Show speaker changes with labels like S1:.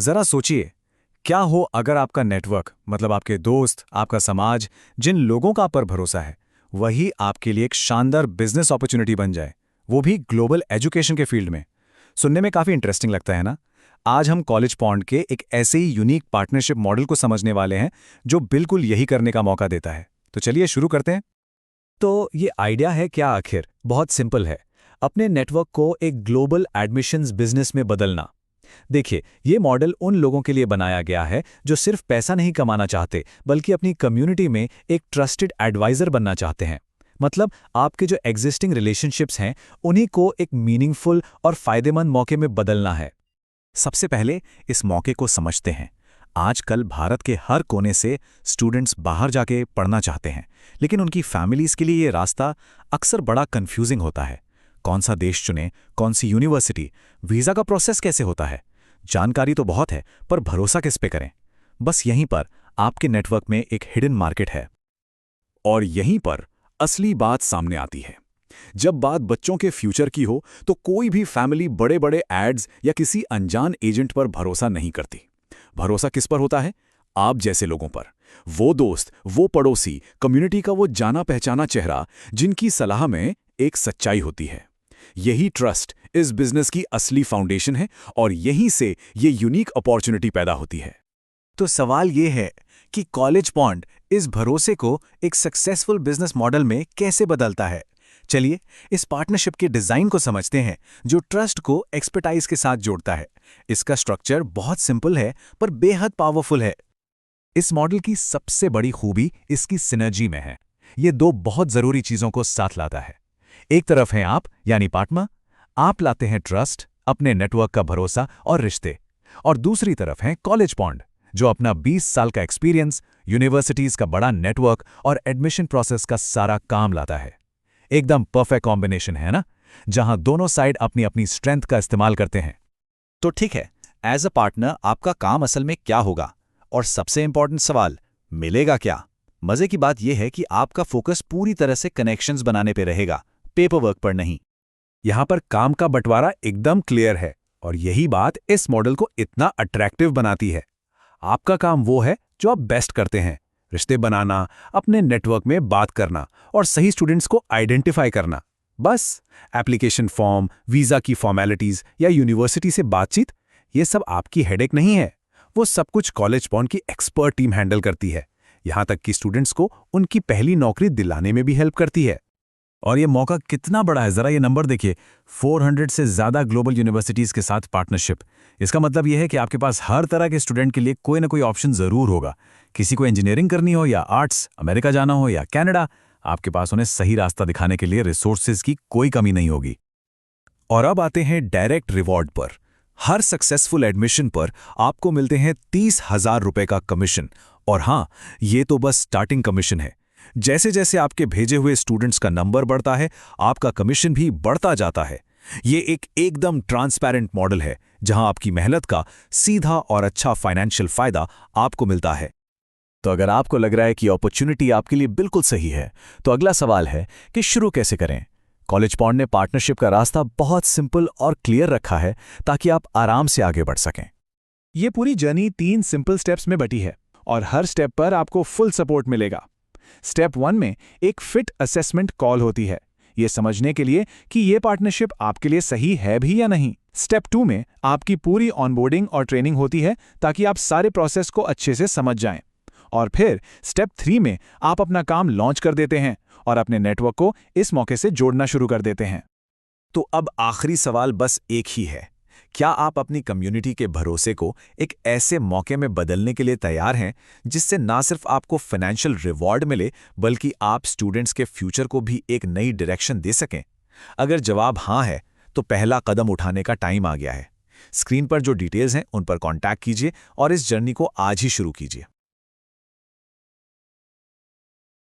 S1: जरा सोचिए, क्या हो अगर आपका नेटवर्क मतलब आपके दोस्त, आपका समाज, जिन लोगों का आप पर भरोसा है, वही आपके लिए एक शानदार बिजनेस अपॉर्चुनिटी बन जाए, वो भी ग्लोबल एजुकेशन के फील्ड में। सुनने में काफी इंटरेस्टिंग लगता है ना। आज हम कॉलेज पॉन्ड के एक ऐसे ही यूनिक पार्टनरशिप मॉडल को समझने वाले हैं जो बिल्कुल यही करने का मौका देता है। तो चलिए शुरू करते हैं। तो ये आइडिया है क्या आखिर? बहुत सिंपल है। अपने नेटवर्क को एक ग्लोबल एडमिशन्स बिजनेस में बदलना। देखिए, ये मॉडल उन लोगों के लिए बनाया गया है जो सिर्फ पैसा नहीं कमाना चाहते, बल्कि अपनी कम्युनिटी में एक ट्रस्टेड एडवाइजर बनना चाहते हैं। मतलब आपके जो एग्जिस्टिंग रिलेशनशिप्स हैं, उन्हीं को एक मीनिंगफुल और फायदेमंद मौके में बदलना है। सबसे पहले इस मौके को समझते हैं। आजकल भारत के हर कोने से स्टूडेंट्स बाहर जाके पढ़ना चाहते हैं, लेकिन उनकी फैमिलीज के लिए ये रास्ता अक्सर बड़ा कंफ्यूजिंग होता है। कौन सा देश चुनें, कौन सी यूनिवर्सिटी, वीज़ा का प्रोसेस कैसे होता है? जानकारी तो बहुत है, पर भरोसा किस पे करें? बस यहीं पर आपके नेटवर्क में एक हिडन मार्केट है। और यहीं पर असली बात सामने आती है। जब बात बच्चों के फ्यूचर की हो, तो कोई भी फैमिली बड़े बड़े एड्स या किसी अनजान एजेंट पर भरोसा नहीं करती। भरोसा किस पर होता है? आप जैसे लोगों पर। वो दोस्त, वो पड़ोसी, कम्युनिटी का वो जाना पहचाना चेहरा, जिनकी सलाह में एक सच्चाई होती है। यही ट्रस्ट इस बिजनेस की असली फाउंडेशन है, और यहीं से ये यूनिक अपॉर्चुनिटी पैदा होती है। तो सवाल ये है कि कॉलेज पॉन्ड इस भरोसे को एक सक्सेसफुल बिजनेस मॉडल में कैसे बदलता है। चलिए इस पार्टनरशिप के डिजाइन को समझते हैं, जो ट्रस्ट को एक्सपर्टाइज के साथ जोड़ता है। इसका स्ट्रक्चर बहुत सिंपल है, पर बेहद पावरफुल है। इस मॉडल की सबसे बड़ी खूबी इसकी सिनर्जी में है। ये दो बहुत जरूरी चीजों को साथ लाता है। एक तरफ हैं आप, यानी पार्टनर। आप लाते हैं ट्रस्ट, अपने नेटवर्क का भरोसा और रिश्ते। और दूसरी तरफ हैं कॉलेज पॉन्ड, जो अपना 20 साल का एक्सपीरियंस, यूनिवर्सिटीज का बड़ा नेटवर्क और एडमिशन प्रोसेस का सारा काम लाता है। एकदम परफेक्ट कॉम्बिनेशन है ना, जहां दोनों साइड अपनी अपनी स्ट्रेंथ का इस्तेमाल करते हैं।
S2: तो ठीक है, एज अ पार्टनर आपका काम असल में क्या होगा? और सबसे इंपॉर्टेंट सवाल, मिलेगा क्या? मजे की बात यह है कि आपका फोकस पूरी तरह से कनेक्शंस बनाने पे रहेगा, पेपर वर्क पर नहीं।
S1: यहां पर काम का बंटवारा एकदम क्लियर है, और यही बात इस मॉडल को इतना अट्रैक्टिव बनाती है। आपका काम वो है जो आप बेस्ट करते हैं: रिश्ते बनाना, अपने नेटवर्क में बात करना और सही स्टूडेंट्स को आइडेंटिफाई करना। बस एप्लीकेशन फॉर्म, वीज़ा की फॉर्मेलिटीज़ या यूनिवर्सिटी से बातचीत, ये सब आपकी हेडेक नहीं है। वो सब कुछ कॉलेज पॉन्ड की एक्सपर्ट टीम हैंडल करती है। यहां तक कि स्टूडेंट्स को उनकी पहली नौकरी दिलाने में भी हेल्प करती है। और ये मौका कितना बड़ा है, जरा ये नंबर देखिए। 400 से ज्यादा ग्लोबल यूनिवर्सिटीज के साथ पार्टनरशिप। इसका मतलब यह है कि आपके पास हर तरह के स्टूडेंट के लिए कोई ना कोई ऑप्शन जरूर होगा। किसी को इंजीनियरिंग करनी हो या आर्ट्स, अमेरिका जाना हो या कनाडा, आपके पास उन्हें सही रास्ता दिखाने के लिए रिसोर्सेज की कोई कमी नहीं होगी। और अब आते हैं डायरेक्ट रिवॉर्ड पर। हर सक्सेसफुल एडमिशन पर आपको मिलते हैं 30,000 रुपए का कमीशन। और हाँ, ये तो बस स्टार्टिंग कमीशन है। जैसे जैसे आपके भेजे हुए स्टूडेंट्स का नंबर बढ़ता है, आपका कमीशन भी बढ़ता जाता है। ये एक एकदम ट्रांसपेरेंट मॉडल है, जहां आपकी मेहनत का सीधा और अच्छा फाइनेंशियल फायदा आपको मिलता है। तो अगर आपको लग रहा है कि अपॉर्चुनिटी आपके लिए बिल्कुल सही है, तो अगला सवाल है कि शुरू कैसे करें। कॉलेज पॉन्ड ने पार्टनरशिप का रास्ता बहुत सिंपल और क्लियर रखा है, ताकि आप आराम से आगे बढ़ सकें। ये पूरी जर्नी 3 सिंपल स्टेप्स में बटी है, और हर स्टेप पर आपको फुल सपोर्ट मिलेगा। स्टेप 1 में एक फिट असेसमेंट कॉल होती है, ये समझने के लिए कि ये पार्टनरशिप आपके लिए सही है भी या नहीं। स्टेप 2 में आपकी पूरी ऑनबोर्डिंग और ट्रेनिंग होती है, ताकि आप सारे प्रोसेस को अच्छे से समझ जाएं। और फिर स्टेप 3 में आप अपना काम लॉन्च कर देते हैं और अपने नेटवर्क को इस मौके से जोड़ना शुरू कर देते हैं। तो अब आखिरी सवाल बस एक ही है, क्या आप अपनी कम्युनिटी के भरोसे को एक ऐसे मौके में बदलने के लिए तैयार हैं, जिससे ना सिर्फ आपको फाइनेंशियल रिवॉर्ड मिले, बल्कि आप स्टूडेंट्स के फ्यूचर को भी एक नई डायरेक्शन दे सकें? अगर जवाब हाँ है, तो पहला कदम उठाने का टाइम आ गया है। स्क्रीन पर जो डिटेल्स हैं, उन पर कॉन्टैक्ट कीजिए और इस जर्नी को आज ही शुरू कीजिए।